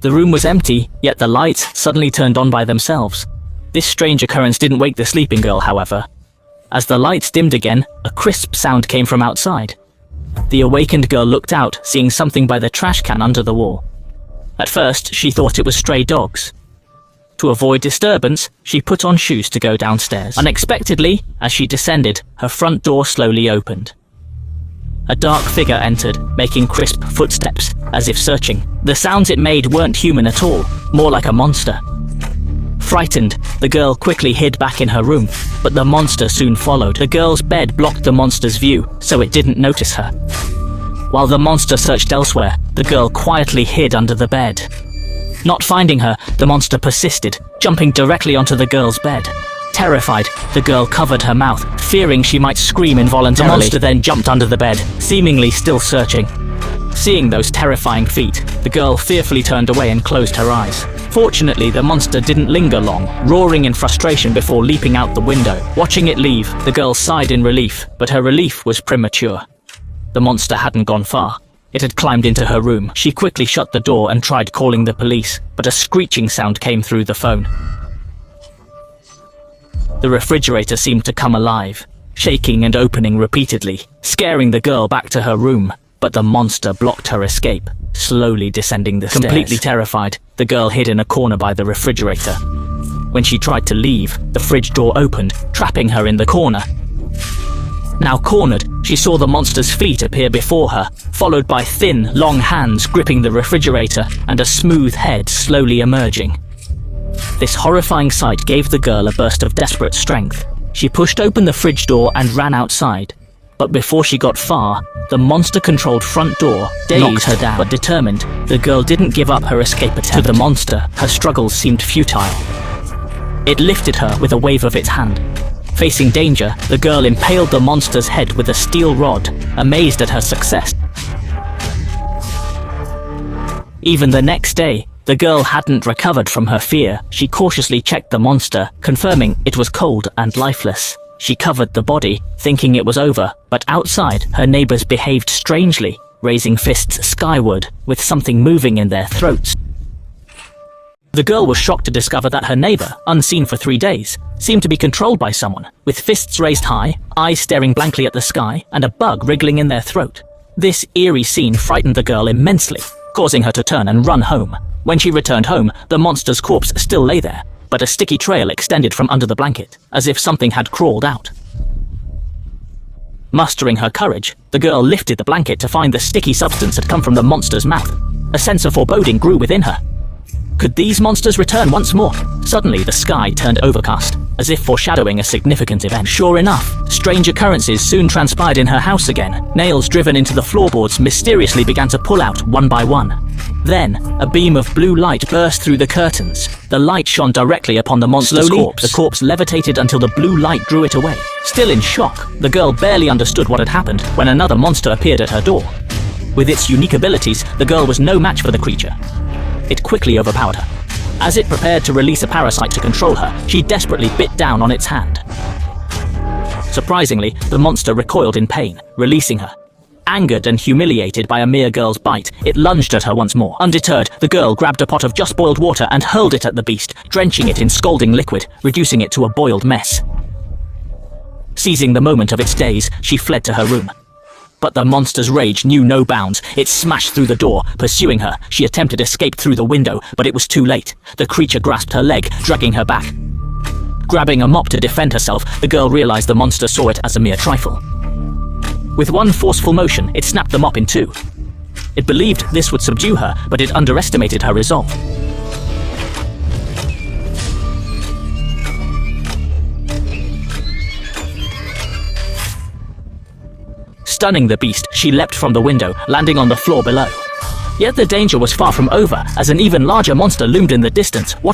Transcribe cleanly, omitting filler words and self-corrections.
The room was empty, yet the lights suddenly turned on by themselves. This strange occurrence didn't wake the sleeping girl, however. As the lights dimmed again, a crisp sound came from outside. The awakened girl looked out, seeing something by the trash can under the wall. At first, she thought it was stray dogs. To avoid disturbance, she put on shoes to go downstairs. Unexpectedly, as she descended, her front door slowly opened. A dark figure entered, making crisp footsteps, as if searching. The sounds it made weren't human at all, more like a monster. Frightened, the girl quickly hid back in her room, but the monster soon followed. The girl's bed blocked the monster's view, so it didn't notice her. While the monster searched elsewhere, the girl quietly hid under the bed. Not finding her, the monster persisted, jumping directly onto the girl's bed. Terrified, the girl covered her mouth, fearing she might scream involuntarily. The monster then jumped under the bed, seemingly still searching. Seeing those terrifying feet, the girl fearfully turned away and closed her eyes. Fortunately, the monster didn't linger long, roaring in frustration before leaping out the window. Watching it leave, the girl sighed in relief, but her relief was premature. The monster hadn't gone far. It had climbed into her room. She quickly shut the door and tried calling the police, but a screeching sound came through the phone. The refrigerator seemed to come alive, shaking and opening repeatedly, scaring the girl back to her room, but the monster blocked her escape, slowly descending the stairs. Completely terrified, the girl hid in a corner by the refrigerator. When she tried to leave, the fridge door opened, trapping her in the corner. Now cornered, she saw the monster's feet appear before her, followed by thin, long hands gripping the refrigerator and a smooth head slowly emerging. This horrifying sight gave the girl a burst of desperate strength. She pushed open the fridge door and ran outside. But before she got far, the monster-controlled front door knocked her down. But determined, the girl didn't give up her escape attempt. To the monster, her struggles seemed futile. It lifted her with a wave of its hand. Facing danger, the girl impaled the monster's head with a steel rod, amazed at her success. Even the next day, the girl hadn't recovered from her fear. She cautiously checked the monster, confirming it was cold and lifeless. She covered the body, thinking it was over, but outside, her neighbors behaved strangely, raising fists skyward, with something moving in their throats. The girl was shocked to discover that her neighbor, unseen for 3 days, seemed to be controlled by someone, with fists raised high, eyes staring blankly at the sky, and a bug wriggling in their throat. This eerie scene frightened the girl immensely, causing her to turn and run home. When she returned home, the monster's corpse still lay there, but a sticky trail extended from under the blanket, as if something had crawled out. Mustering her courage, the girl lifted the blanket to find the sticky substance had come from the monster's mouth. A sense of foreboding grew within her. Could these monsters return once more? Suddenly, the sky turned overcast, as if foreshadowing a significant event. Sure enough, strange occurrences soon transpired in her house again. Nails driven into the floorboards mysteriously began to pull out one by one. Then, a beam of blue light burst through the curtains. The light shone directly upon the monster's corpse. The corpse levitated until the blue light drew it away. Still in shock, the girl barely understood what had happened when another monster appeared at her door. With its unique abilities, the girl was no match for the creature. It quickly overpowered her. As it prepared to release a parasite to control her, she desperately bit down on its hand. Surprisingly, the monster recoiled in pain, releasing her. Angered and humiliated by a mere girl's bite, it lunged at her once more. Undeterred, the girl grabbed a pot of just boiled water and hurled it at the beast, drenching it in scalding liquid, reducing it to a boiled mess. Seizing the moment of its daze, she fled to her room. But the monster's rage knew no bounds. It smashed through the door, pursuing her. She attempted escape through the window, but it was too late. The creature grasped her leg, dragging her back. Grabbing a mop to defend herself, the girl realized the monster saw it as a mere trifle. With one forceful motion, it snapped the mop in two. It believed this would subdue her, but it underestimated her resolve. Stunning the beast, she leapt from the window, landing on the floor below. Yet the danger was far from over, as an even larger monster loomed in the distance, watching